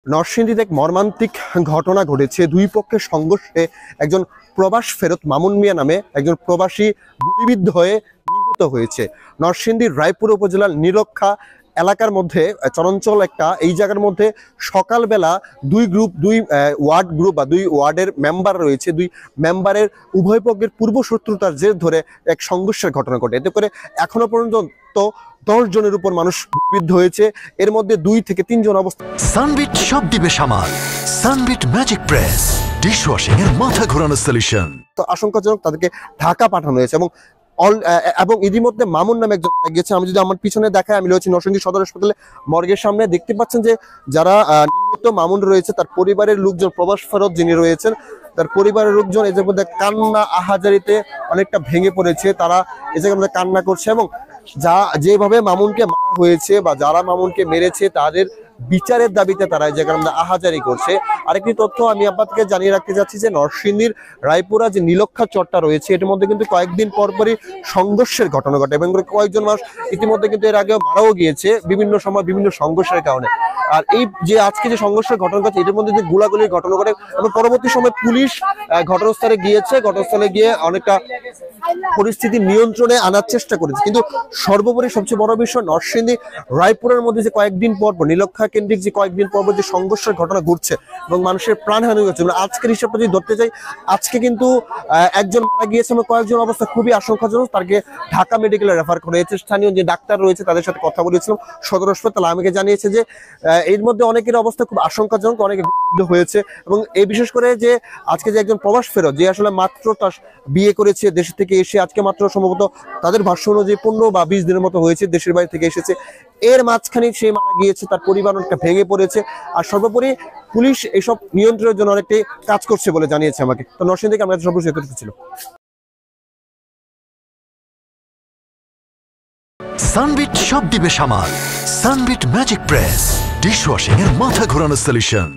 নরসিংদীতে এক মর্মান্তিক ঘটনা ঘটেছে। দুই পক্ষের সংঘর্ষে একজন প্রবাস ফেরত মামুন মিয়া নামে একজন প্রবাসী গুলিবিদ্ধ হয়ে নিহত হয়েছে। নরসিংদীর রায়পুর উপজেলার নীলক্ষা এলাকার মধ্যে চরাঞ্চল একটা এই জায়গার মধ্যে সকালবেলা দুই ওয়ার্ড গ্রুপ বা দুই ওয়ার্ডের মেম্বার রয়েছে। দুই মেম্বারের উভয় পক্ষের পূর্ব শত্রুতার জের ধরে এক সংঘর্ষের ঘটনা ঘটে। এতে করে এখনো পর্যন্ত 10 জনের উপর মানুষ গুলিবিদ্ধ হয়েছে। এর মধ্যে 2 থেকে 3 জন অবস্থা। সানবিট সব দিবে সামাল। সানবিট ম্যাজিক প্রেস ডিশওয়াশিং এর মাথা ঘোরানো সলিউশন। তো আশঙ্কাজনক তাদেরকে ঢাকা পাঠানো হয়েছে এবং ইতিমধ্যে মামুন নামে একজন মারা গিয়েছে। আমি যদি আমার পিছনে দেখাই, আমি রয়েছি নরসিংদী সদর হাসপাতালে মর্গের সামনে। দেখতে পাচ্ছেন যে যারা নিহত মামুন রয়েছে তার পরিবারের লোকজন, প্রবাস ফেরত যিনি রয়েছেন তার পরিবারের লোকজন এদের মধ্যে কান্না আহাজারিতে অনেকটা ভেঙে পড়েছে। তারা এই জায়গার মধ্যে কান্না করছে এবং যেভাবে মামুনকে মারা হয়েছে বা যারা মামুনকে মেরেছে তাদের বিচারের দাবিতে তারা এই জায়গার মধ্যে আহাজারি করছে। আরেকটি তথ্য আমি আপনাদেরকে জানিয়ে রাখতে চাচ্ছি যে নরসিংদীর রায়পুরা যে নীলক্ষা চরটা রয়েছে এটির মধ্যে কিন্তু কয়েকদিন পরপরই সংঘর্ষের ঘটনা ঘটে এবং কয়েকজন মানুষ ইতিমধ্যে কিন্তু এর আগেও মারাও গিয়েছে বিভিন্ন সময় বিভিন্ন সংঘর্ষের কারণে। আর এই যে আজকে যে সংঘর্ষের ঘটনা ঘটছে এটির মধ্যে যে গোলাগুলির ঘটনা ঘটে এবং পরবর্তী সময় পুলিশ ঘটনাস্থলে গিয়েছে। ঘটনাস্থলে গিয়ে অনেকটা পরিস্থিতি নিয়ন্ত্রণে আনার চেষ্টা করেছে। কিন্তু সর্বোপরি সবচেয়ে বড় বিষয় নরসিংদী রায়পুরের মধ্যে যে কয়েকদিন পর নীলক্ষা কেন্দ্রিক যে কয়েকদিন পর যে সংঘর্ষের ঘটনা ঘটছে এবং মানুষের প্রাণহানি হচ্ছে, আজকের হিসাবটা যদি ধরতে চাই আজকে কিন্তু একজন মারা গিয়েছে এবং কয়েকজন অবস্থা খুবই আশঙ্কাজনক। তাকে ঢাকা মেডিকেলে রেফার করা হয়েছে। স্থানীয় যে ডাক্তার রয়েছে তাদের সাথে কথা বলেছিলাম সদর হাসপাতাল, আমাকে জানিয়েছে যে এর মধ্যে অনেকের অবস্থা খুব আশঙ্কাজনক, অনেকে গুলিবিদ্ধ হয়েছে। এবং এই বিশেষ করে যে আজকে যে একজন প্রবাস ফেরত যে আসলে মাত্র তার বিয়ে করেছে দেশ থেকে এসে, আজকে মাত্র সম্ভবত তাদের ভাষ্য অনুযায়ী 15 বা 20 দিনের মতো হয়েছে দেশের বাড়ি থেকে এসেছে, এর মাঝখানে সে মারা গিয়েছে, তার পরিবার অনেকটা ভেঙে পড়েছে। আর সর্বোপরি পুলিশ এইসব নিয়ন্ত্রণের জন্য অনেকটাই কাজ করছে বলে জানিয়েছে আমাকে। তো নরসিংদী থেকে আমরা সর্বশেষ এতটুকু ছিল। সানবিট সব দিবে সামাল। সানবিট ম্যাজিক প্রেস ডিশওয়াশিং এর মাথা ঘোরানো সলিউশন।